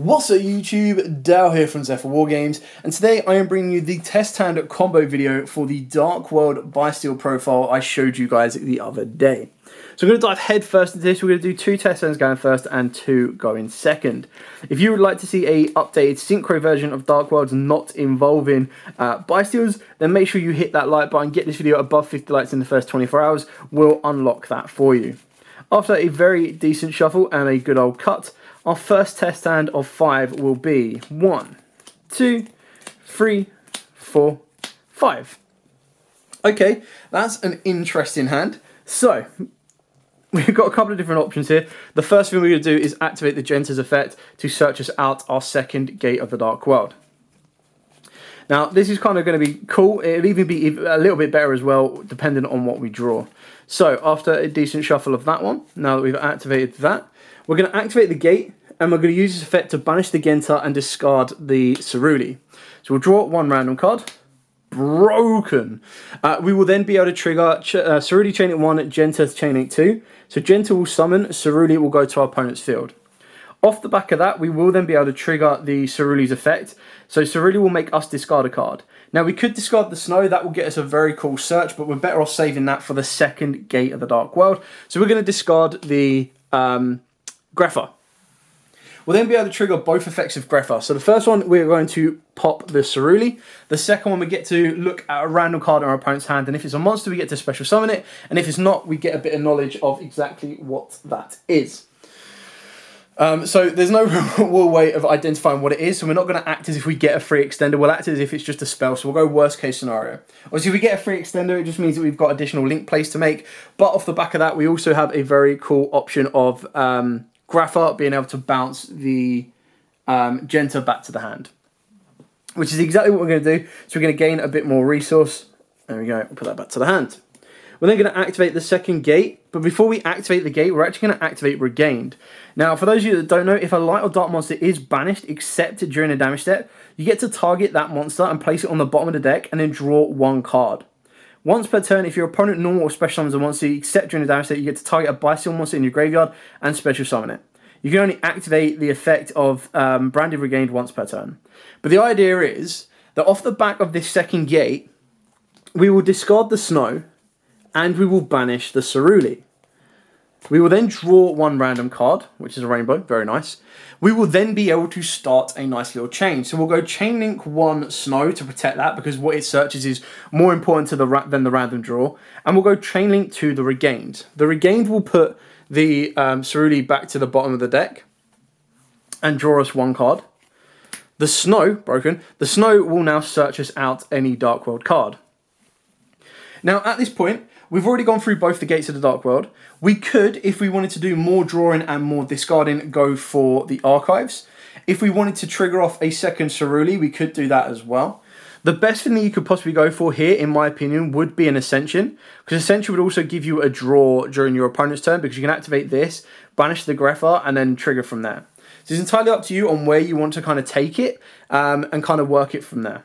What's up YouTube, Dal here from Zephyr Wargames, and today I am bringing you the test hand combo video for the Dark World Bystial profile I showed you guys the other day. So we're going to dive head first into this. We're going to do 2 test hands going first and 2 going second. If you would like to see a updated synchro version of Dark Worlds not involving Bystials, then make sure you hit that like button, get this video above 50 likes in the first 24 hours, we'll unlock that for you. After a very decent shuffle and a good old cut, our first test hand of 5 will be 1, 2, 3, 4, 5. Okay, that's an interesting hand. So, we've got a couple of different options here. The first thing we're going to do is activate the Genta's effect to search us out our second gate of the Dark World. Now, this is kind of going to be cool. It'll even be a little bit better as well, depending on what we draw. So, after a decent shuffle of that one, now that we've activated that, we're going to activate the gate, and we're going to use this effect to banish the Genta and discard the Ceruli. So we'll draw 1 random card. Broken. We will then be able to trigger Ceruli Chain Link 1, Genta Chain Link 2. So Genta will summon, Ceruli will go to our opponent's field. Off the back of that, we will then be able to trigger the Ceruli's effect. So Ceruli will make us discard a card. Now we could discard the Snow, that will get us a very cool search, but we're better off saving that for the second gate of the Dark World. So we're going to discard the Grepher. We'll then be able to trigger both effects of Grepher. So the first one, we're going to pop the Ceruli. The second one, we get to look at a random card in our opponent's hand, and if it's a monster, we get to special summon it, and if it's not, we get a bit of knowledge of exactly what that is. So there's no real way of identifying what it is, so we're not going to act as if we get a free extender, we'll act as if it's just a spell, so we'll go worst case scenario. Obviously if we get a free extender, it just means that we've got additional link plays to make, but off the back of that, we also have a very cool option of Grepher being able to bounce the Genta back to the hand, which is exactly what we're going to do. So we're going to gain a bit more resource. There we go, we'll put that back to the hand. We're then going to activate the second gate, but before we activate the gate, we're actually going to activate Regained. Now, for those of you that don't know, if a light or dark monster is banished except during a damage step, you get to target that monster and place it on the bottom of the deck and then draw 1 card. Once per turn, if your opponent normal or special summons a monster except during a damage step, you get to target a Bystial monster in your graveyard and special summon it. You can only activate the effect of Branded Regained once per turn. But the idea is that off the back of this second gate, we will discard the Snow, and we will banish the Ceruli. We will then draw 1 random card, which is a rainbow, very nice. We will then be able to start a nice little chain. So we'll go Chain Link 1 Snow to protect that, because what it searches is more important to than the random draw. And we'll go Chain Link 2 the Regained. The Regained will put the Ceruli back to the bottom of the deck and draw us 1 card. The Snow, broken, the Snow will now search us out any Dark World card. Now at this point, we've already gone through both the gates of the Dark World. We could, if we wanted to do more drawing and more discarding, go for the Archives. If we wanted to trigger off a second Ceruli, we could do that as well. The best thing that you could possibly go for here, in my opinion, would be an Ascension, because Ascension would also give you a draw during your opponent's turn, because you can activate this, banish the Grepher, and then trigger from there. So it's entirely up to you on where you want to kind of take it, and kind of work it from there.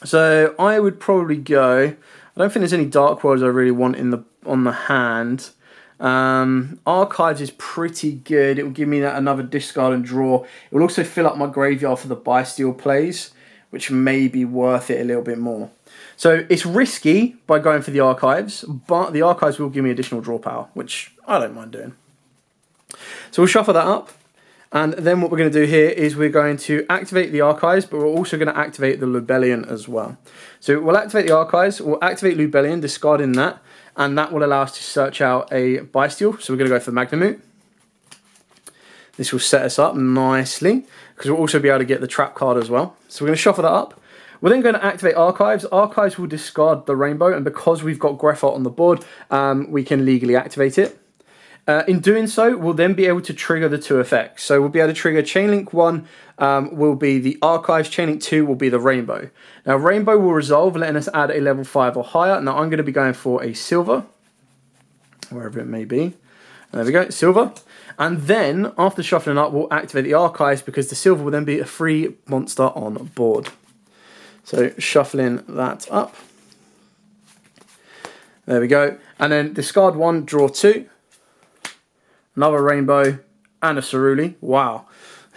So I would probably go, I don't think there's any Dark Worlds I really want on the hand. Archives is pretty good. It will give me that another discard and draw. It will also fill up my graveyard for the Bystial plays, which may be worth it a little bit more. So it's risky by going for the Archives, but the Archives will give me additional draw power, which I don't mind doing. So we'll shuffle that up, and then what we're going to do here is we're going to activate the Archives, but we're also going to activate the Lubellion as well. So we'll activate the Archives, we'll activate Lubellion, discarding that, and that will allow us to search out a Bystial. So we're going to go for Magnamute. This will set us up nicely, because we'll also be able to get the trap card as well. So we're going to shuffle that up. We're then going to activate Archives. Archives will discard the Rainbow, and because we've got Grepher on the board, we can legally activate it. In doing so, we'll then be able to trigger the 2 effects. So we'll be able to trigger Chain Link 1 will be the Archives, Chain Link 2 will be the Rainbow. Now Rainbow will resolve, letting us add a level 5 or higher. Now I'm going to be going for a Silver, wherever it may be. There we go, Silver. And then, after shuffling up, we'll activate the Archives, because the Silver will then be a free monster on board. So, shuffling that up. There we go. And then, discard 1, draw 2. Another Rainbow, and a Ceruli. Wow.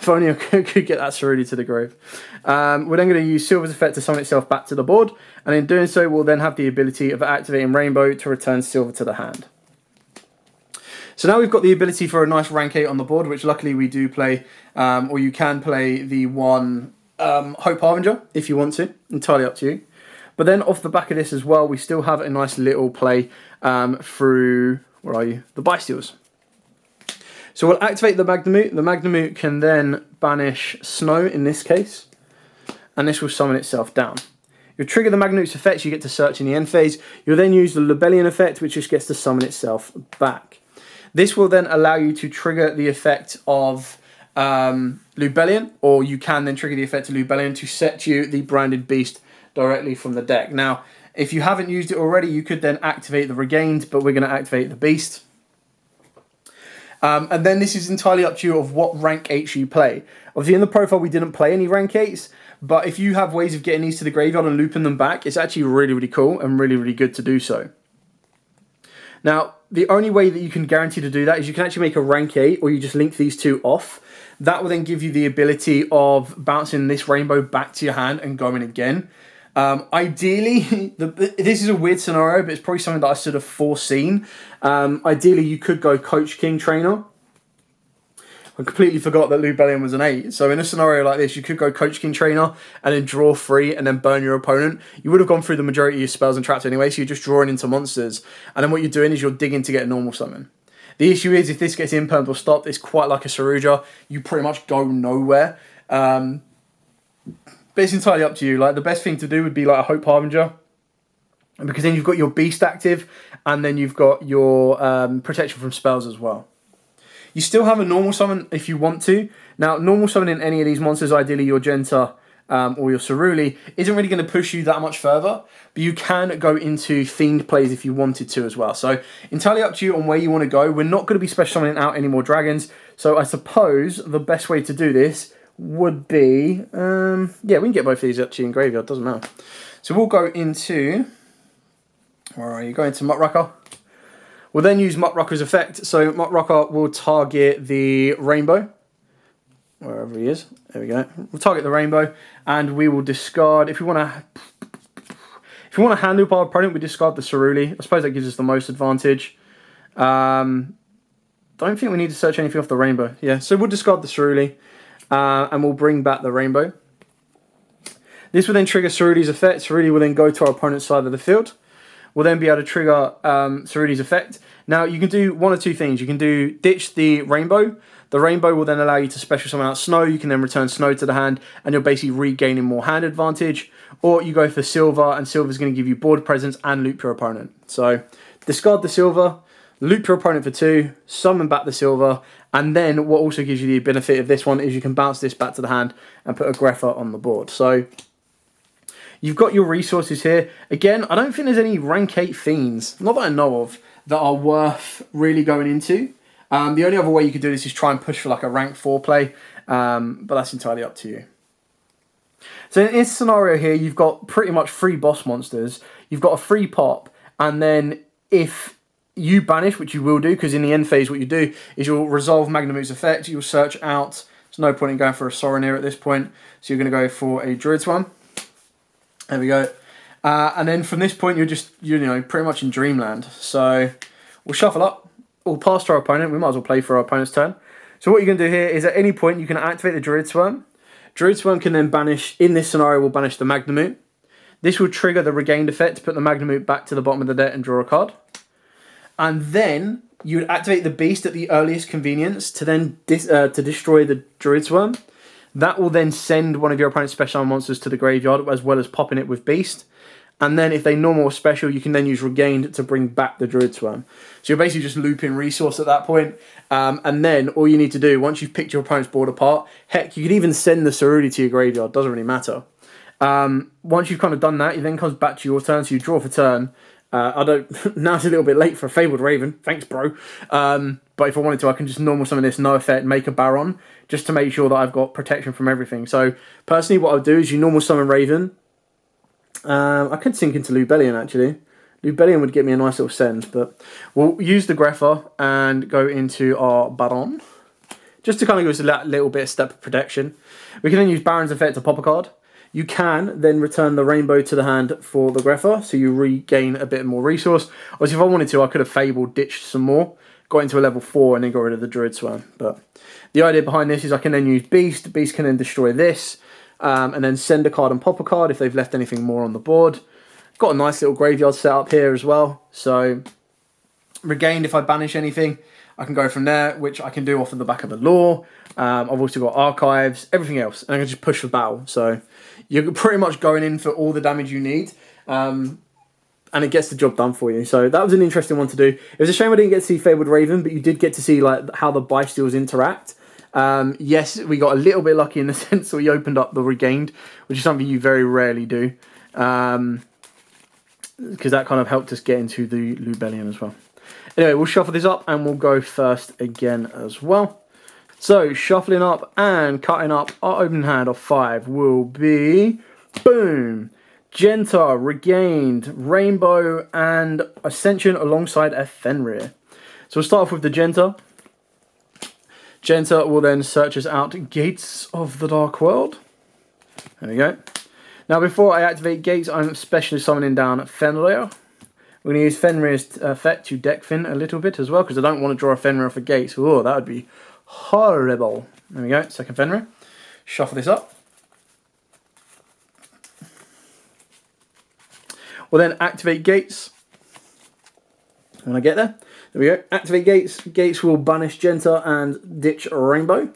If only I could get that Cerulean to the grave. We're then going to use Silver's effect to summon itself back to the board, and in doing so, we'll then have the ability of activating Rainbow to return Silver to the hand. So now we've got the ability for a nice rank 8 on the board, which luckily we do play, or you can play the one Hope Harbinger if you want to, entirely up to you. But then off the back of this as well, we still have a nice little play through, where are you, the Bystials. So we'll activate the Magnamute. The Magnamute can then banish Snow in this case, and this will summon itself down. You'll trigger the Magnamute's effects, you get to search in the end phase. You'll then use the Lubellion effect, which just gets to summon itself back. This will then allow you to trigger the effect of Lubellion, or you can then trigger the effect of Lubellion to set you the branded beast directly from the deck. Now, if you haven't used it already, you could then activate the Regained, but we're going to activate the beast. And then this is entirely up to you of what rank 8s you play. Obviously in the profile we didn't play any rank 8s, but if you have ways of getting these to the graveyard and looping them back, it's actually really, really cool and really, really good to do so. Now, the only way that you can guarantee to do that is you can actually make a rank 8, or you just link these two off. That will then give you the ability of bouncing this Rainbow back to your hand and going again. Ideally, this is a weird scenario, but it's probably something that I should have foreseen. Ideally, you could go Coach King Trainer. I completely forgot that Lubellion was an 8. So in a scenario like this, you could go Coach King Trainer and then draw 3 and then burn your opponent. You would have gone through the majority of your spells and traps anyway, so you're just drawing into monsters. And then what you're doing is you're digging to get a normal summon. The issue is if this gets impermed or stopped, it's quite like a Saruja. You pretty much go nowhere. But it's entirely up to you. Like, the best thing to do would be like a Hope Harbinger, because then you've got your Beast active, and then you've got your protection from spells as well. You still have a normal summon if you want to. Now, normal summoning any of these monsters, ideally your Genta or your Cerulean, isn't really going to push you that much further, but you can go into Fiend plays if you wanted to as well. So, entirely up to you on where you want to go. We're not going to be special summoning out any more dragons, so I suppose the best way to do this would be, yeah, we can get both of these actually in graveyard, doesn't matter. So we'll go into, where are you, go into Muttrucker. We'll then use Muttrucker's effect. So Muttrucker will target the Rainbow, wherever he is, there we go. We'll target the Rainbow, and we will discard, if we want to hand loop our opponent, we discard the Cerulean. I suppose that gives us the most advantage. Don't think we need to search anything off the Rainbow. Yeah, so we'll discard the Cerulean. And we'll bring back the Rainbow. This will then trigger Cerulean's effect. Cerulean will then go to our opponent's side of the field. We'll then be able to trigger Cerulean's effect. Now, you can do one or two things. You can do ditch the Rainbow. The Rainbow will then allow you to special summon out Snow. You can then return Snow to the hand, and you're basically regaining more hand advantage. Or you go for Silver, and Silver's going to give you board presence and loop your opponent. So, discard the Silver, loop your opponent for 2, summon back the Silver, and then what also gives you the benefit of this one is you can bounce this back to the hand and put a Greffa on the board. So you've got your resources here. Again, I don't think there's any rank 8 Fiends, not that I know of, that are worth really going into. The only other way you could do this is try and push for like a rank 4 play, but that's entirely up to you. So in this scenario here, you've got pretty much 3 boss monsters. You've got a free pop, and then if you banish, which you will do, because in the end phase what you do is you'll resolve Magnamute's effect, you'll search out, there's no point in going for a Soronir at this point, so you're going to go for a Druid Swarm. There we go. And then from this point you're know, pretty much in Dreamland. So we'll shuffle up, we'll pass to our opponent, we might as well play for our opponent's turn. So what you're going to do here is at any point you can activate the Druid Swarm. Druid Swarm can then banish, in this scenario we'll banish the Magnamute. This will trigger the Regained effect to put the Magnamute back to the bottom of the deck and draw a card. And then you would activate the Beast at the earliest convenience to then to destroy the Druid Swarm. That will then send one of your opponent's special monsters to the graveyard, as well as popping it with Beast. And then if they normal or special, you can then use Regained to bring back the Druid Swarm. So you're basically just looping resource at that point. And then all you need to do, once you've picked your opponent's board apart, heck, you could even send the Cerulean to your graveyard, doesn't really matter. Once you've kind of done that, it then comes back to your turn, so you draw for turn. Now it's a little bit late for a Fabled Raven. Thanks, bro. But if I wanted to, I can just normal summon this, no effect, make a Baron, just to make sure that I've got protection from everything. So, personally, what I'll do is you normal summon Raven. I could sink into Lubellion, actually. Lubellion would get me a nice little send, but we'll use the Greffa and go into our Baron. just to kind of give us a little bit of step of protection. We can then use Baron's Effect to pop a card. You can then return the rainbow to the hand for the Greffa, so you regain a bit more resource. Obviously, if I wanted to, I could have Fabled, ditched some more, got into a level 4, and then got rid of the Druid Swarm. But the idea behind this is I can then use Beast. Beast can then destroy this, and then send a card and pop a card if they've left anything more on the board. Got a nice little graveyard set up here as well. So, regained if I banish anything. I can go from there, which I can do off of the back of the lore. I've also got archives, everything else, and I can just push for battle. So you're pretty much going in for all the damage you need, and it gets the job done for you. So that was an interesting one to do. It was a shame I didn't get to see Fabled Raven, but you did get to see like how the Bystials interact. Yes, we got a little bit lucky in the sense that we opened up the Regained, which is something you very rarely do, because that kind of helped us get into the Lubellion as well. Anyway, we'll shuffle this up and we'll go first again as well. So, shuffling up and cutting up our opening hand of 5 will be, boom, Genta, Regained, Rainbow, and Ascension alongside a Fenrir. So we'll start off with the Genta. Genta will then search us out Gates of the Dark World. There we go. Now, before I activate Gates, I'm specially summoning down Fenrir. We're going to use Fenrir's effect to deck Fin a little bit as well, because I don't want to draw a Fenrir off a Gates. Oh, that would be horrible. There we go, second Fenrir. Shuffle this up. We'll then activate Gates. When I get there, there we go. Activate Gates. Gates will banish Genta and ditch Rainbow.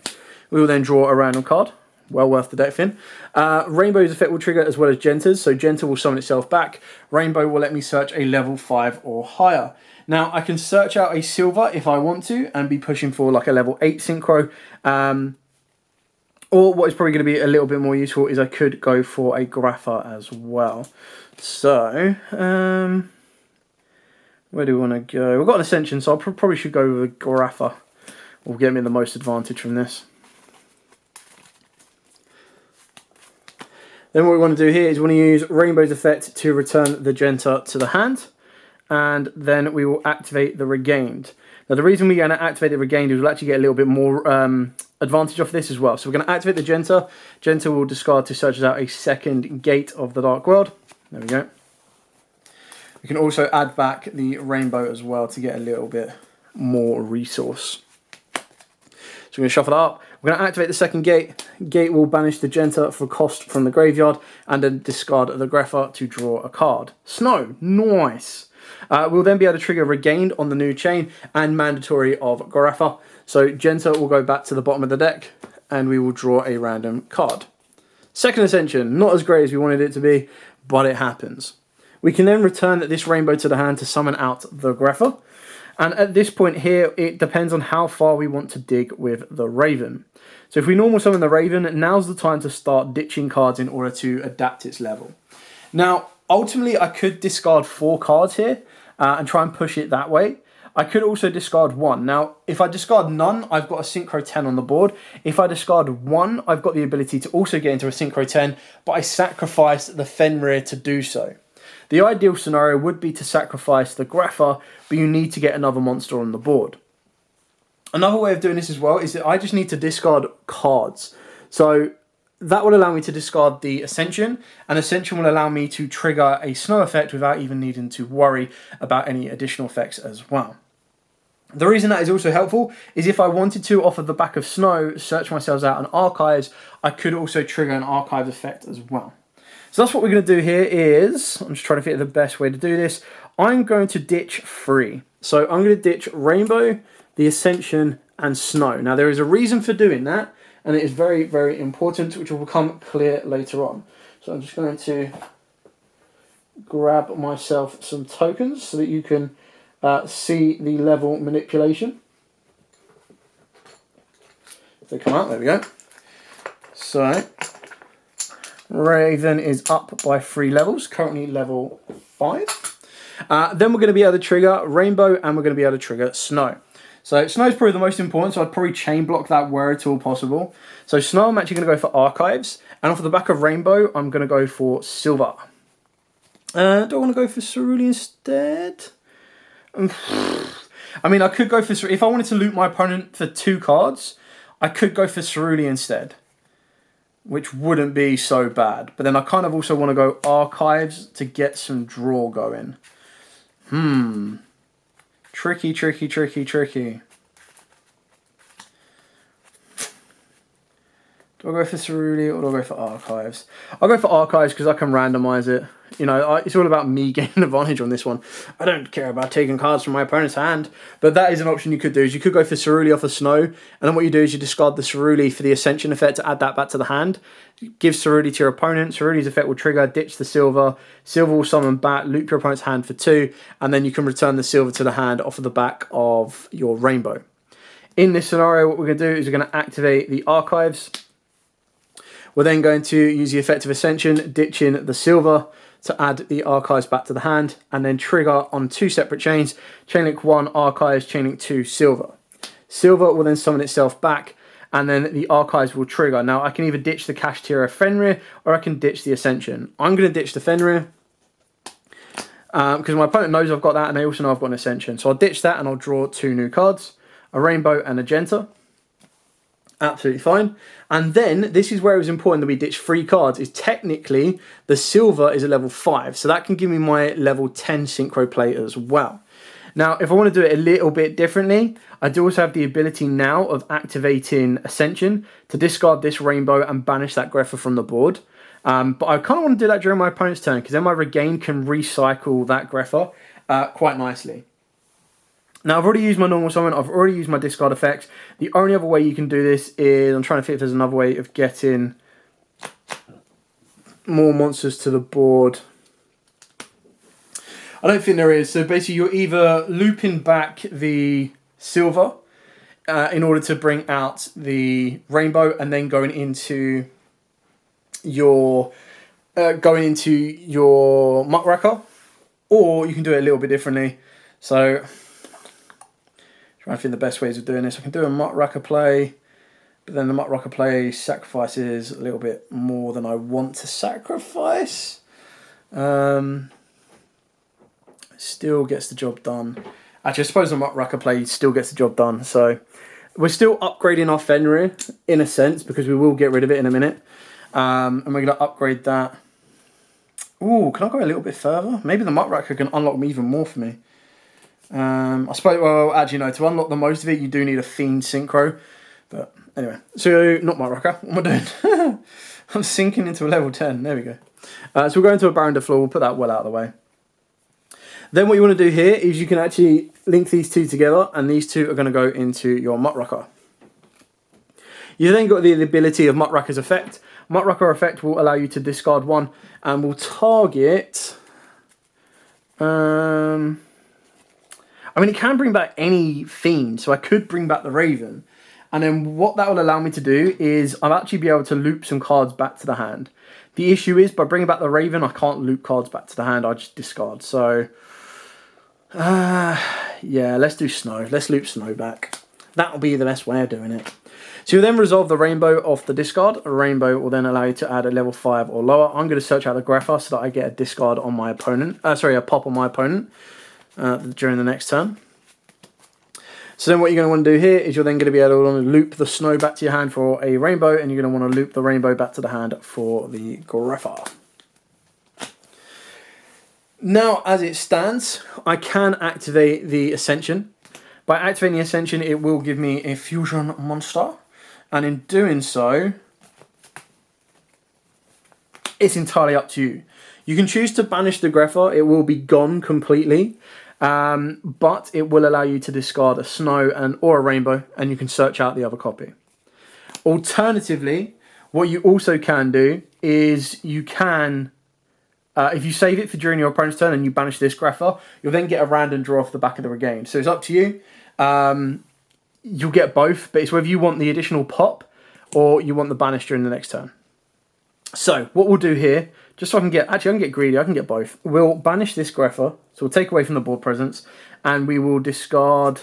We will then draw a random card. Well worth the deck Fin. Rainbow's effect will trigger as well as Genta's, so Genta will summon itself back. Rainbow will let me search a level 5 or higher. Now, I can search out a silver if I want to and be pushing for like a level 8 Synchro. Or what is probably going to be a little bit more useful is I could go for a Graffa as well. So, where do we want to go? We've got an Ascension, so I probably should go with a Graffa. Will get me the most advantage from this. Then what we want to do here is we want to use Rainbow's effect to return the Genta to the hand. And then we will activate the Regained. Now the reason we're going to activate the Regained is we'll actually get a little bit more advantage off this as well. So we're going to activate the Genta. Genta will discard to search out a second Gate of the Dark World. There we go. We can also add back the Rainbow as well to get a little bit more resource. So we're going to shuffle that up. We're going to activate the second Gate. Gate will banish the Genta for cost from the graveyard and then discard the Greffa to draw a card. Snow, nice. We'll then be able to trigger Regained on the new chain and mandatory of Greffa. So Genta will go back to the bottom of the deck and we will draw a random card. Second Ascension, not as great as we wanted it to be, but it happens. We can then return this Rainbow to the hand to summon out the Greffa. And at this point here, it depends on how far we want to dig with the Raven. So if we normal summon the Raven, now's the time to start ditching cards in order to adapt its level. Now, ultimately, I could discard 4 cards here and try and push it that way. I could also discard 1. Now, if I discard none, I've got a Synchro 10 on the board. If I discard 1, I've got the ability to also get into a Synchro 10, but I sacrifice the Fenrir to do so. The ideal scenario would be to sacrifice the Greffa, but you need to get another monster on the board. Another way of doing this as well is that I just need to discard cards. So that will allow me to discard the Ascension, and Ascension will allow me to trigger a Snow effect without even needing to worry about any additional effects as well. The reason that is also helpful is if I wanted to, off of the back of Snow, search myself out in Archives, I could also trigger an Archives effect as well. So that's what we're going to do here is, I'm just trying to figure the best way to do this, I'm going to ditch 3. So I'm going to ditch Rainbow, the Ascension, and Snow. Now there is a reason for doing that, and it is very, very important, which will become clear later on. So I'm just going to grab myself some tokens so that you can see the level manipulation. If they come out, there we go. So Raven is up by 3 levels, currently level 5. Then we're going to be able to trigger Rainbow and we're going to be able to trigger Snow. So Snow is probably the most important, so I'd probably chain block that where at all possible. So Snow, I'm actually going to go for Archives, and off the back of Rainbow, I'm going to go for Silver. Do I want to go for Cerulean instead? I mean, I could go for... If I wanted to loot my opponent for 2 cards, I could go for Cerulean instead, which wouldn't be so bad. But then I kind of also want to go Archives to get some draw going. Tricky, tricky, tricky, tricky. Do I go for Cerulean or do I go for Archives? I'll go for Archives because I can randomise it. You know, it's all about me getting an advantage on this one. I don't care about taking cards from my opponent's hand. But that is an option you could do. Is you could go for Cerulean off the Snow. And then what you do is you discard the Cerulean for the Ascension effect to add that back to the hand. Give Cerulean to your opponent. Cerulean's effect will trigger, ditch the silver. Silver will summon back, loop your opponent's hand for 2. And then you can return the silver to the hand off of the back of your rainbow. In this scenario, what we're going to do is we're going to activate the Archives. We're then going to use the effect of Ascension, ditching the silver to add the Archives back to the hand, and then trigger on 2 separate chains. Chainlink 1, Archives, Chainlink 2, silver. Silver will then summon itself back, and then the Archives will trigger. Now, I can either ditch the Kashtira Fenrir, or I can ditch the Ascension. I'm going to ditch the Fenrir, because my opponent knows I've got that, and they also know I've got an Ascension. So I'll ditch that, and I'll draw 2 new cards, a Rainbow and a Genta. Absolutely fine. And then this is where it was important that we ditch 3 cards. Is technically the silver is a level 5, so that can give me my level 10 synchro play as well. Now, if I want to do it a little bit differently, I do also have the ability now of activating Ascension to discard this rainbow and banish that Greffa from the board. But I kind of want to do that during my opponent's turn because then my regain can recycle that Greffa quite nicely. Now, I've already used my normal summon. I've already used my discard effects. The only other way you can do this is, I'm trying to think if there's another way of getting more monsters to the board. I don't think there is. So basically, you're either looping back the silver in order to bring out the rainbow, and then going into your muckraker, or you can do it a little bit differently. So, trying to think the best ways of doing this. I can do a muckraker play, but then the muckraker play sacrifices a little bit more than I want to sacrifice. Still gets the job done. Actually, I suppose the muckraker play still gets the job done. So we're still upgrading our Fenrir in a sense because we will get rid of it in a minute. And we're going to upgrade that. Ooh, can I go a little bit further? Maybe the muckraker can unlock me even more for me. I suppose, well, actually no, to unlock the most of it, you do need a Fiend Synchro. But anyway, so not muckraker. What am I doing? I'm sinking into a level 10. There we go. So we'll go into a Baron de Fleur. We'll put that well out of the way. Then what you want to do here is you can actually link these 2 together, and these 2 are going to go into your muckraker. You then got the ability of Muckraker's effect. Muckraker effect will allow you to discard 1 and will target... I mean, it can bring back any fiend, so I could bring back the Raven. And then what that will allow me to do is I'll actually be able to loop some cards back to the hand. The issue is, by bringing back the Raven, I can't loop cards back to the hand, I just discard. So, yeah, let's do Snow. Let's loop Snow back. That'll be the best way of doing it. So you'll then resolve the Rainbow off the discard. A Rainbow will then allow you to add a level 5 or lower. I'm going to search out the Greffa so that I get a discard on my opponent. A pop on my opponent during the next turn. So then what you're going to want to do here is you're then going to be able to loop the Snow back to your hand for a Rainbow, and you're going to want to loop the Rainbow back to the hand for the Greffa. Now, as it stands, I can activate the Ascension. By activating the Ascension, it will give me a fusion monster. And in doing so, it's entirely up to you. You can choose to banish the Greffa. It will be gone completely. But it will allow you to discard a Snow or a Rainbow, and you can search out the other copy. Alternatively, what you also can do is you can... if you save it for during your opponent's turn and you banish this Greffa, you'll then get a random draw off the back of the regain. So it's up to you. You'll get both, but it's whether you want the additional pop or you want the banish during the next turn. So what we'll do here, just so I can get... Actually, I can get greedy. I can get both. We'll banish this Greffa. So we'll take away from the board presence. And we will discard...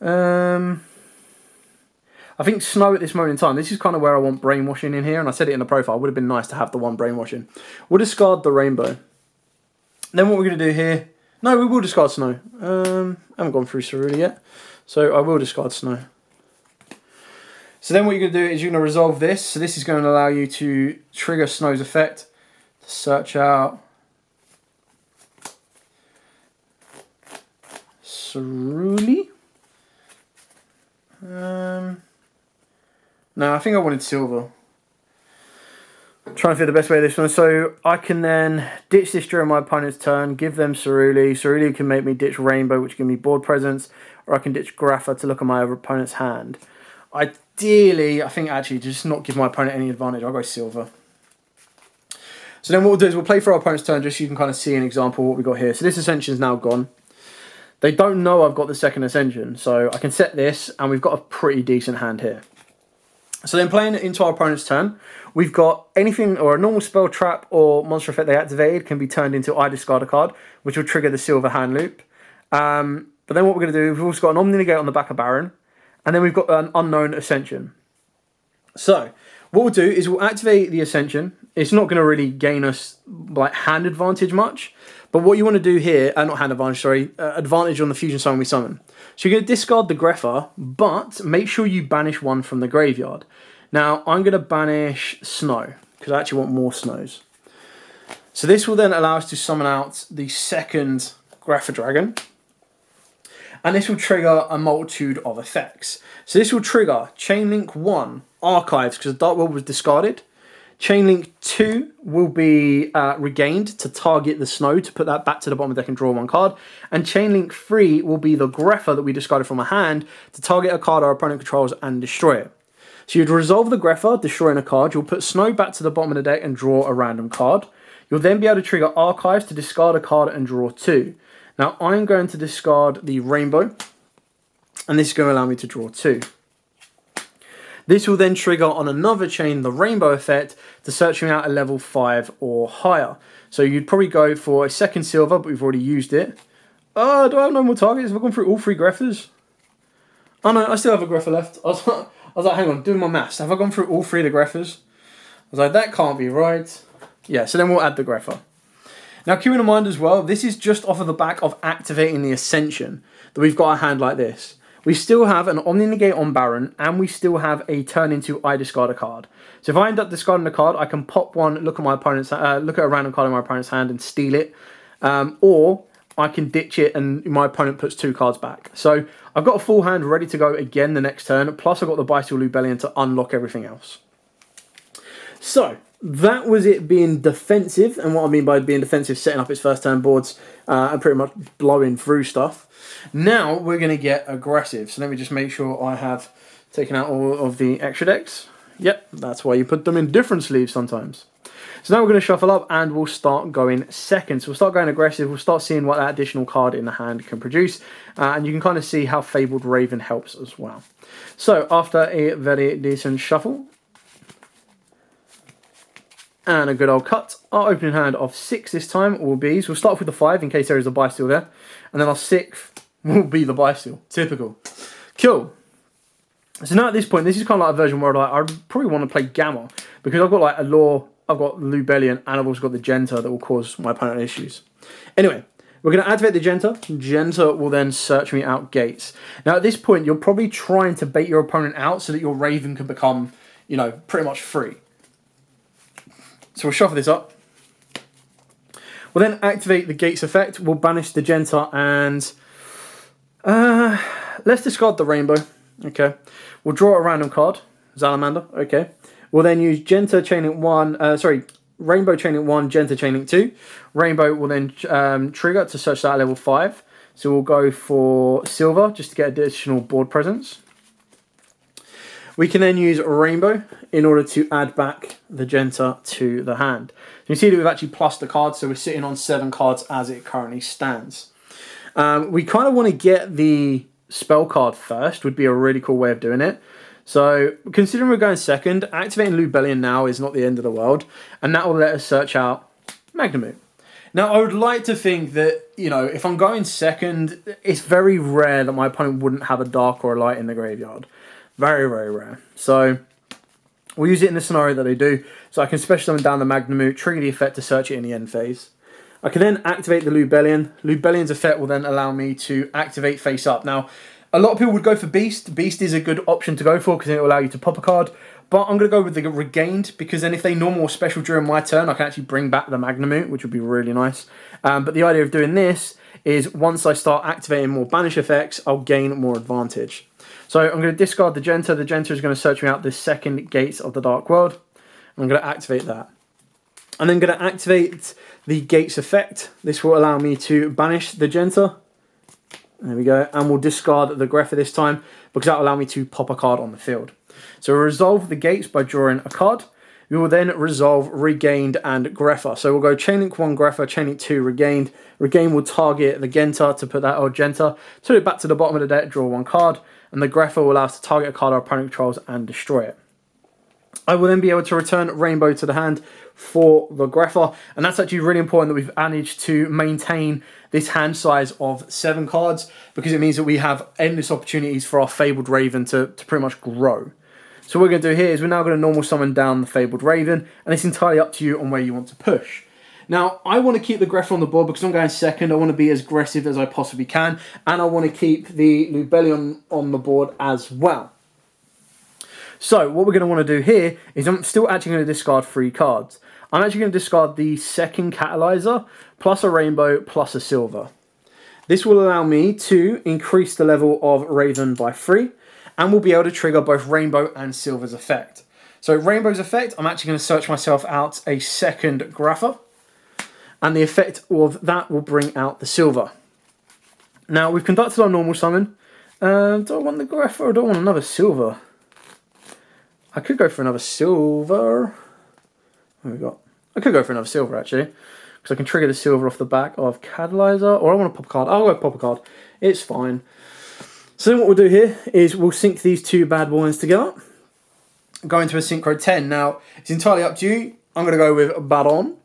I think Snow at this moment in time. This is kind of where I want Brainwashing in here. And I said it in the profile. It would have been nice to have the 1 Brainwashing. We'll discard the Rainbow. Then what we're going to do here... No, we will discard Snow. I haven't gone through Cerulean yet. So I will discard Snow. So then what you're going to do is you're going to resolve this. So this is going to allow you to trigger Snow's effect. Search out Cerulean. No, I think I wanted silver. I'm trying to fit the best way of this one. So I can then ditch this during my opponent's turn, give them Cerulean. Cerulean can make me ditch Rainbow, which give me board presence, or I can ditch Grapha to look at my opponent's hand. Ideally, I think actually just not give my opponent any advantage, I'll go silver. So then what we'll do is we'll play for our opponent's turn just so you can kind of see an example of what we got here. So this Ascension is now gone. They don't know I've got the second Ascension, so I can set this and we've got a pretty decent hand here. So then playing it into our opponent's turn, we've got anything or a normal spell, trap or monster effect they activated can be turned into I discard a card, which will trigger the silver hand loop. But then what we're going to do, we've also got an Omni Negate on the back of Baron, and then we've got an unknown Ascension. So what we'll do is we'll activate the Ascension. It's not going to really gain us like hand advantage much, but what you want to do here, not hand advantage, sorry, advantage on the fusion summon we summon. So you're going to discard the Grepher, but make sure you banish one from the graveyard. Now I'm going to banish Snow because I actually want more Snows. So this will then allow us to summon out the second Grapher Dragon. And this will trigger a multitude of effects. So this will trigger Chainlink 1, Archives, because the Dark World was discarded. Chainlink 2 will be regained to target the Snow, to put that back to the bottom of the deck and draw one card. And Chainlink 3 will be the Grepher that we discarded from our hand to target a card our opponent controls and destroy it. So you'd resolve the Grepher, destroying a card. You'll put Snow back to the bottom of the deck and draw a random card. You'll then be able to trigger Archives to discard a card and draw 2. Now I'm going to discard the Rainbow, and this is going to allow me to draw 2. This will then trigger on another chain the Rainbow effect to search me out at level 5 or higher. So you'd probably go for a second silver, but we've already used it. Do I have no more targets? Have I gone through all 3 Greffers? Oh no, I still have a Greffer left. I was like, hang on, doing my maths. Have I gone through all 3 of the Greffers? I was like, that can't be right. Yeah, so then we'll add the Greffer. Now, keeping in mind as well, this is just off of the back of activating the Ascension that we've got a hand like this. We still have an Omni Negate on Baron, and we still have a turn into I discard a card. So if I end up discarding a card, I can pop one, look at my opponent's, look at a random card in my opponent's hand and steal it, or I can ditch it and my opponent puts 2 cards back. So I've got a full hand ready to go again the next turn. Plus I've got the Bystial Lubellion to unlock everything else. So that was it being defensive, and what I mean by being defensive, setting up its first turn boards and pretty much blowing through stuff. Now we're going to get aggressive. So let me just make sure I have taken out all of the extra decks. Yep, that's why you put them in different sleeves sometimes. So now we're going to shuffle up and we'll start going second. So we'll start going aggressive. We'll start seeing what that additional card in the hand can produce. And you can kind of see how Fabled Raven helps as well. So after a very decent shuffle and a good old cut, our opening hand of 6 this time will be, so we'll start off with the 5 in case there is a Bystial there. And then our 6th will be the Bystial. Typical. Cool. So now at this point, this is kind of like a version where I probably want to play Gamma, because I've got like Allure, I've got Lubellion, and I've also got the Genta that will cause my opponent issues. Anyway, we're going to activate the Genta. Genta will then search me out gates. Now at this point, you're probably trying to bait your opponent out so that your Raven can become, you know, pretty much free. So we'll shuffle this up. We'll then activate the gates effect. We'll banish the Genta and let's discard the Rainbow. Okay. We'll draw a random card. Salamander. Okay. We'll then use Genta Chainlink 1. Rainbow Chainlink 1, Genta Chainlink 2. Rainbow will then trigger to search that at level 5. So we'll go for silver just to get additional board presence. We can then use Rainbow in order to add back the Genta to the hand. You can see that we've actually plussed the cards, so we're sitting on 7 cards as it currently stands. We kind of want to get the spell card first, would be a really cool way of doing it. So, considering we're going second, activating Lubellion now is not the end of the world, and that will let us search out Magnamute. Now, I would like to think that, you know, if I'm going second, it's very rare that my opponent wouldn't have a dark or a light in the graveyard. Very, very rare. So we'll use it in the scenario that they do. So I can special summon down the Magnamute, trigger the effect to search it in the end phase. I can then activate the Lubellion. Lubellion's effect will then allow me to activate face up. Now, A lot of people would go for Beast. Beast is a good option to go for because it will allow you to pop a card. But I'm going to go with the Regained because then if they normal or special during my turn, I can actually bring back the Magnamute, which would be really nice. But the idea of doing this is once I start activating more banish effects, I'll gain more advantage. So I'm going to discard the Genta. The Genta is going to search me out the second Gates of the Dark World. I'm going to activate that. I'm then going to activate the Gates effect. This will allow me to banish the Genta. There we go. And we'll discard the Greffa this time because that will allow me to pop a card on the field. So we'll resolve the Gates by drawing a card. We will then resolve Regained and Greffa. So we'll go Chainlink 1 Greffa, Chainlink 2 Regained. Regained will target the Genta to put that old Genta. Put it back to the bottom of the deck, draw 1 card. And the Greffa will allow us to target a card our opponent controls and destroy it. I will then be able to return Rainbow to the hand for the Greffa. And that's actually really important that we've managed to maintain this hand size of 7 cards because it means that we have endless opportunities for our Fabled Raven to pretty much grow. So what we're going to do here is we're now going to normal summon down the Fabled Raven, and it's entirely up to you on where you want to push. Now, I want to keep the Greffa on the board because I'm going second. I want to be as aggressive as I possibly can, and I want to keep the Lubellion on the board as well. So what we're going to want to do here is I'm still actually going to discard 3 cards. I'm actually going to discard the second Catalyzer, plus a Rainbow, plus a Silver. This will allow me to increase the level of Raven by 3, and we'll be able to trigger both Rainbow and Silver's effect. So Rainbow's effect, I'm actually going to search myself out a second Greffa, and the effect of that will bring out the Silver. Now, we've conducted our normal summon. Do I want the Greffa or do I want another Silver? I could go for another Silver. What have we got? I could go for another Silver, actually, because I can trigger the Silver off the back of Catalyzer, or I want to pop a card. I'll go pop a card. It's fine. So then what we'll do here is we'll sync these 2 bad boys together. Go into a Synchro 10. Now, it's entirely up to you. I'm going to go with Baron.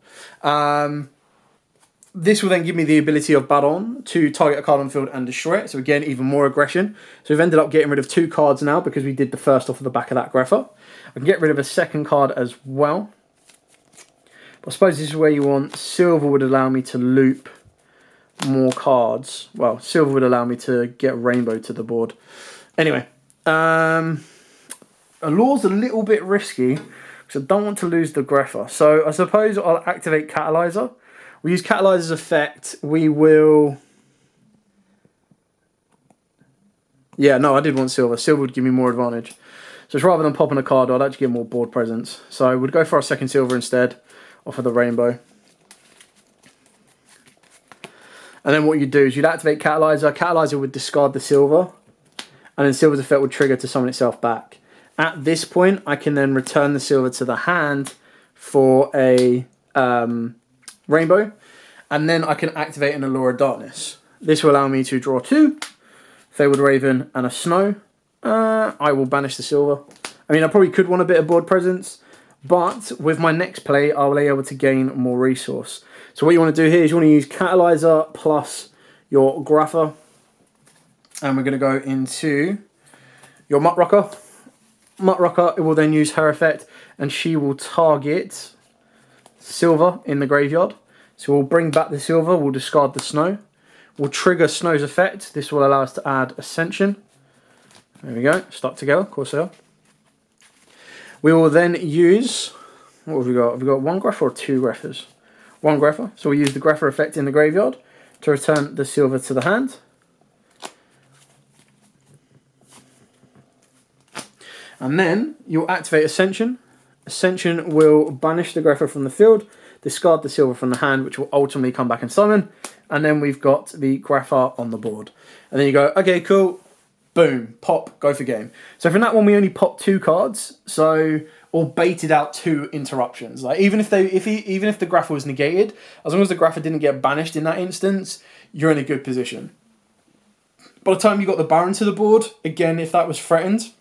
This will then give me the ability of Baron to target a card on the field and destroy it. So again, even more aggression. So we've ended up getting rid of 2 cards now because we did the first off of the back of that Greffa. I can get rid of a second card as well. But I suppose this is where you want Silver would allow me to loop more cards. Well, Silver would allow me to get Rainbow to the board. Anyway, Allure's a little bit risky because I don't want to lose the Greffa. So I suppose I'll activate Catalyzer. We use Catalyzer's effect. We will... Yeah, no, I did want Silver. Silver would give me more advantage. So it's rather than popping a card, I'd actually get more board presence. So I would go for our second Silver instead, off of the Rainbow. And then what you'd do is you'd activate Catalyzer. Catalyzer would discard the Silver. And then Silver's effect would trigger to summon itself back. At this point, I can then return the Silver to the hand for a Rainbow. And then I can activate an Allure of Darkness. This will allow me to draw 2. Fabled Raven and a Snow. I will banish the Silver. I mean, I probably could want a bit of board presence. But with my next play, I will be able to gain more resource. So what you want to do here is you want to use Catalyzer plus your Greffa. And we're going to go into your Mutrocker. Mutrocker will then use her effect. And she will target Silver in the graveyard. So we'll bring back the Silver. We'll discard the Snow. We'll trigger Snow's effect. This will allow us to add Ascension. There we go. Stuck together. Of course they are. We will then use... What have we got? Have we got 1 Greffa or 2 Greffas? 1 Greffa. So we'll use the Greffa effect in the graveyard to return the Silver to the hand. And then you'll activate Ascension. Ascension will banish the Greffa from the field, discard the Silver from the hand, which will ultimately come back and summon. And then we've got the Greffa on the board. And then you go, okay, cool. Boom, pop, go for game. So from that one, we only popped 2 cards. So... or baited out 2 interruptions. Like even if the Greffa was negated, as long as the Greffa didn't get banished in that instance, you're in a good position. By the time you got the Baron to the board, again, if that was threatened,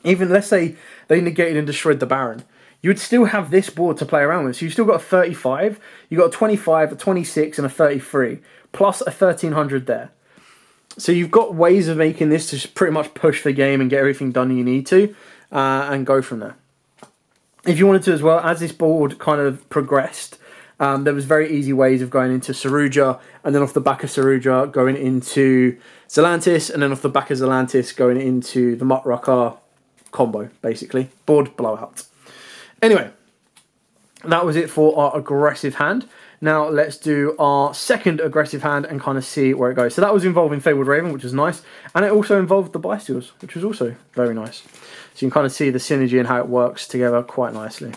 even let's say they negated and destroyed the Baron, you would still have this board to play around with. So you've still got a 35, you've got a 25, a 26, and a 33, plus a 1300 there. So you've got ways of making this to just pretty much push the game and get everything done you need to, and go from there. If you wanted to as well, as this board kind of progressed, there was very easy ways of going into Saruja, and then off the back of Saruja going into Zelantis, and then off the back of Zelantis going into the Muttrucker combo, basically. Board blowout. Anyway, that was it for our aggressive hand. Now let's do our second aggressive hand and kind of see where it goes. So that was involving Fabled Raven, which was nice. And it also involved the Bystials, which was also very nice. So you can kind of see the synergy and how it works together quite nicely.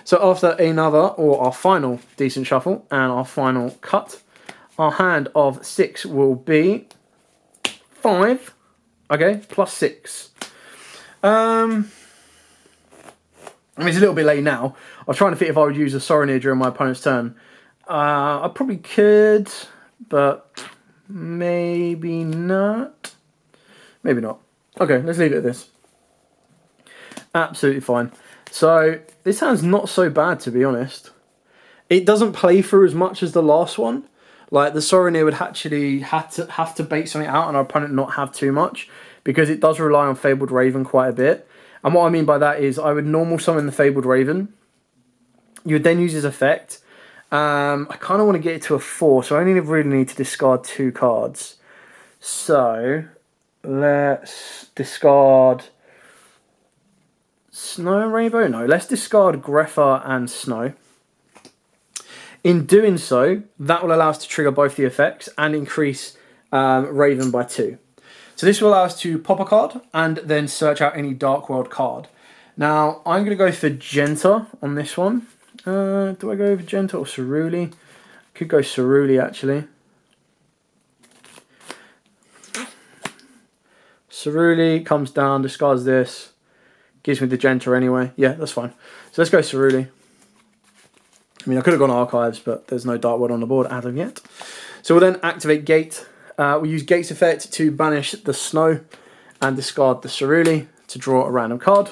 So after another, or our final decent shuffle and our final cut, our hand of 6 will be 5. Okay, plus 6. I mean, it's a little bit late now. I was trying to think if I would use a Soronir during my opponent's turn. I probably could, but maybe not. Maybe not. Okay, let's leave it at this. Absolutely fine. So, this hand's not so bad, to be honest. It doesn't play through as much as the last one. Like, the Soronir would actually have to bait something out and our opponent not have too much, because it does rely on Fabled Raven quite a bit. And what I mean by that is I would normal summon the Fabled Raven. You would then use his effect. I kind of want to get it to a 4, so I only really need to discard 2 cards. So, let's discard Snow and Rainbow? No, let's discard Grepher and Snow. In doing so, that will allow us to trigger both the effects and increase Raven by 2. So this will allow us to pop a card and then search out any Dark World card. Now, I'm going to go for Genta on this one. Do I go for Genta or Ceruli? Could go Ceruli, actually. Ceruli comes down, discards this. Gives me the Genta anyway. Yeah, that's fine. So let's go Ceruli. I mean, I could have gone Archives, but there's no Dark World on the board as of yet. So we'll then activate Gate. We use Gate's effect to banish the Snow and discard the Ceruli to draw a random card.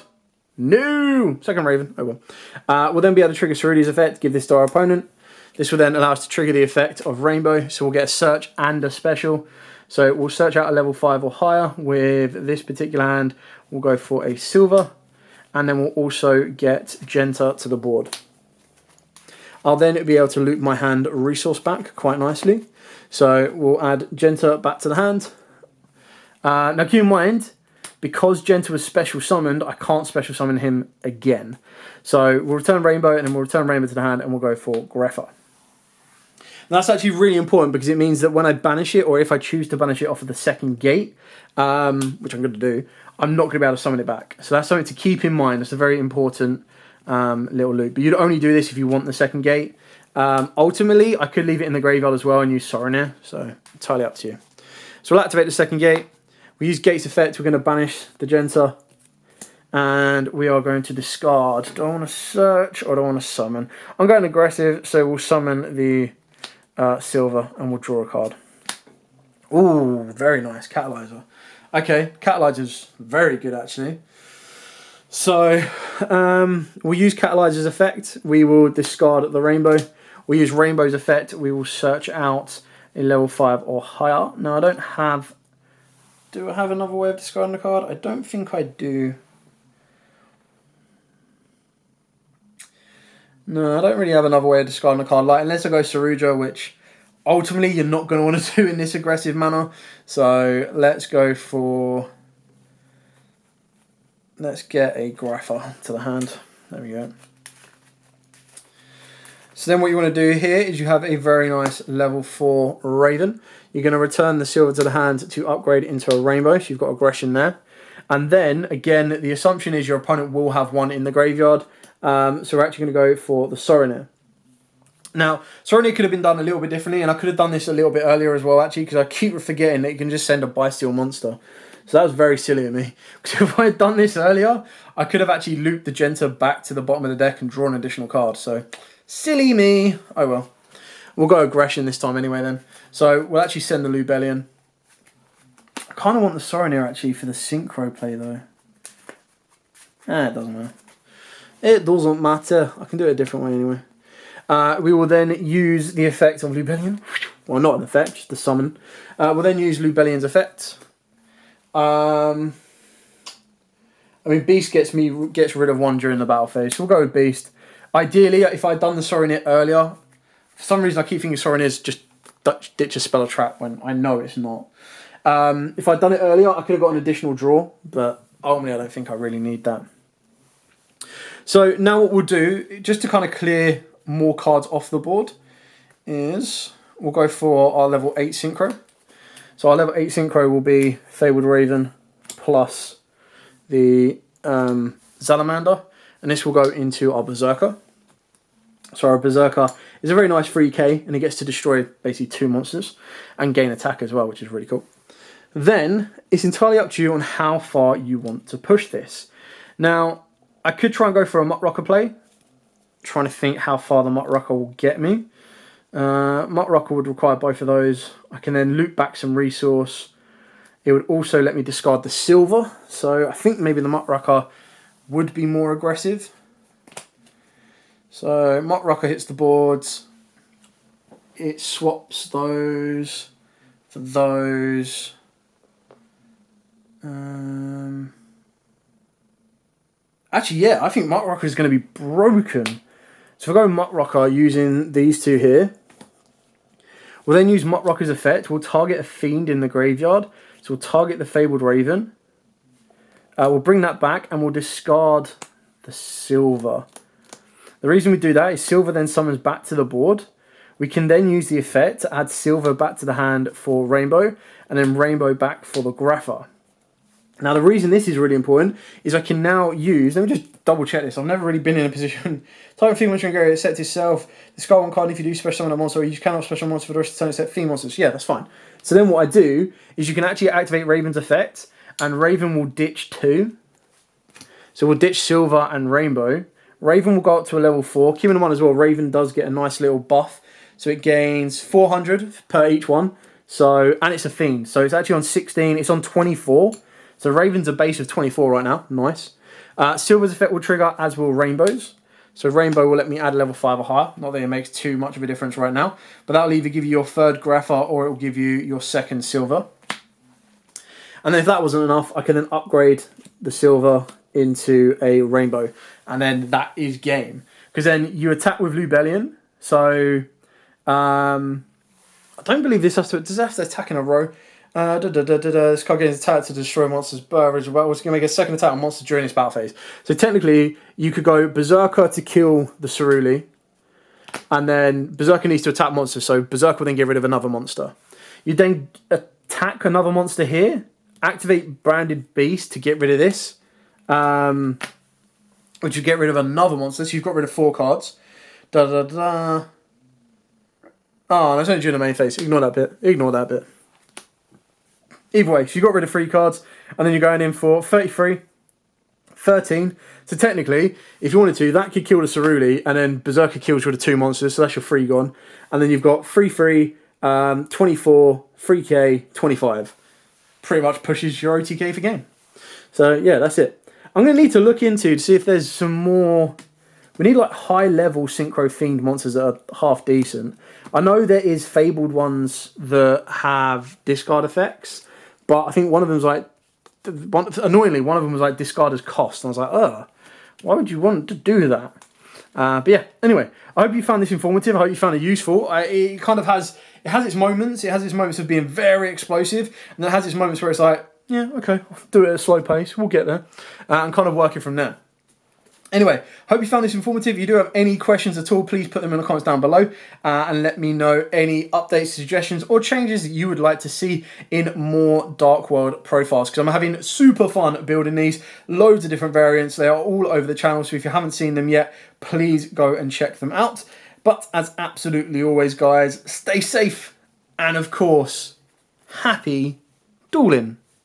No! Second Raven. Oh well. We'll then be able to trigger Cerulea's effect, give this to our opponent. This will then allow us to trigger the effect of Rainbow, so we'll get a search and a special. So we'll search out a level 5 or higher. With this particular hand, we'll go for a silver, and then we'll also get Genta to the board. I'll then be able to loop my hand resource back quite nicely. So we'll add Genta back to the hand. Now keep in mind, because Genta was special summoned, I can't special summon him again. So we'll return Rainbow, and then we'll return Rainbow to the hand, and we'll go for Grepher. That's actually really important, because it means that when I banish it, or if I choose to banish it off of the second gate, which I'm going to do, I'm not going to be able to summon it back. So that's something to keep in mind. That's a very important little loop. But you'd only do this if you want the second gate. Ultimately, I could leave it in the graveyard as well and use Soronir, so entirely up to you. So we'll activate the second gate. We use Gate's effect. We're going to banish the Genta, and we are going to discard. Do I want to search or do I want to summon? I'm going aggressive, so we'll summon the silver and we'll draw a card. Ooh, very nice. Catalyzer. Okay, Catalyzer's very good actually. So we'll use Catalyzer's effect. We will discard the Rainbow. We'll use Rainbow's effect. We will search out a level 5 or higher. Now I don't have... Do I have another way of discarding a card? I don't think I do. No, I don't really have another way of discarding a card. Like, unless I go Saruja, which ultimately you're not going to want to do in this aggressive manner. So let's go for... Let's get a Grepher to the hand. There we go. So then what you want to do here is you have a very nice level 4 Raven. You're going to return the silver to the hand to upgrade it into a Rainbow, so you've got aggression there. And then, again, the assumption is your opponent will have one in the graveyard. So we're actually going to go for the Soronir. Now, Soronir could have been done a little bit differently, and I could have done this a little bit earlier as well, actually, because I keep forgetting that you can just send a Bystial monster. So that was very silly of me. Because if I had done this earlier, I could have actually looped the Genta back to the bottom of the deck and drawn an additional card. So, silly me. Oh well. We'll go aggression this time anyway then. So we'll actually send the Lubellion. I kind of want the Soronir actually for the Synchro play though. It doesn't matter. It doesn't matter. I can do it a different way anyway. We will then use the effect of Lubellion. Well, not an effect, just the summon. We'll then use Lubellion's effect. I mean, Beast gets rid of one during the battle phase, so we'll go with Beast. Ideally, if I'd done the Soronir earlier, For some reason, I keep thinking Sorin is just ditch a spell or trap when I know it's not. If I'd done it earlier, I could have got an additional draw, but ultimately I don't think I really need that. So now what we'll do, just to kind of clear more cards off the board, is we'll go for our level 8 Synchro. So our level 8 Synchro will be Fabled Raven plus the Salamander, and this will go into our Berserker. So our Berserker is a very nice 3k, and he gets to destroy basically 2 monsters and gain attack as well, which is really cool. Then it's entirely up to you on how far you want to push this. Now, I could try and go for a Muck Rocker play, trying to think how far the Muck Rocker will get me. Muck Rocker would require both of those. I can then loop back some resource. It would also let me discard the silver, so I think maybe the Muck Rocker would be more aggressive. So Muck Rocker hits the boards. It swaps those for those. Actually, yeah, I think Muck Rocker is going to be broken. So if I go Muck Rocker using these two here, we'll then use Muck Rocker's effect. We'll target a fiend in the graveyard. So we'll target the Fabled Raven. We'll bring that back and we'll discard the silver. The reason we do that is silver then summons back to the board. We can then use the effect to add silver back to the hand for rainbow, and then rainbow back for the Grapher. Now the reason this is really important is I can now use, let me just double check this, I've never really been in a position. Type of Fiend Monster and Gary, set to itself, discard one card if you do special summon a monster, or you cannot special monster for the rest of the turn, set Fiend Monsters. Yeah, that's fine. So then what I do is you can actually activate Raven's effect, and Raven will ditch 2. So we'll ditch silver and rainbow. Raven will go up to a level 4. Keep in mind as well, Raven does get a nice little buff. So it gains 400 per each one. So, and it's a fiend. So it's actually on 16, it's on 24. So Raven's a base of 24 right now. Nice. Silver's effect will trigger, as will Rainbow's. So Rainbow will let me add level 5 or higher. Not that it makes too much of a difference right now. But that'll either give you your 3rd Grapher or it will give you your 2nd Silver. And then if that wasn't enough, I can then upgrade the Silver into a Rainbow. And then that is game. Because then you attack with Lubellion. So I don't believe this has to... Does it have to attack in a row? This card gains attack to destroy monsters. It's going to make a 2nd attack on monsters during this battle phase. So technically, you could go Berserker to kill the Ceruli. And then Berserker needs to attack monsters. So Berserker will then get rid of another monster. You then attack another monster here. Activate Branded Beast to get rid of this. Which would get rid of another monster. So you've got rid of 4 cards. Oh, that's only during the main phase. Ignore that bit. Ignore that bit. Either way, so you got rid of 3 cards, and then you're going in for 33, 13. So technically, if you wanted to, that could kill the Ceruli, and then Berserker kills with the 2 monsters, so that's your 3 gone. And then you've got 3-3, 24, 3k, 25. Pretty much pushes your OTK for game. So yeah, that's it. I'm going to need to look into to see if there's some more... We need like high-level Synchro Fiend monsters that are half decent. I know there is Fabled ones that have discard effects. But I think one of them was like, annoyingly, one of them was like discard as cost. And I was like, ugh, why would you want to do that? But yeah, anyway, I hope you found this informative. I hope you found it useful. It kind of has, it has its moments. It has its moments of being very explosive. And then it has its moments where it's like, yeah, okay, I'll do it at a slow pace. We'll get there. And kind of work it from there. Anyway, hope you found this informative. If you do have any questions at all, please put them in the comments down below and let me know any updates, suggestions, or changes that you would like to see in more Dark World profiles, because I'm having super fun building these. Loads of different variants. They are all over the channel, so if you haven't seen them yet, please go and check them out. But as absolutely always, guys, stay safe and, of course, happy dueling.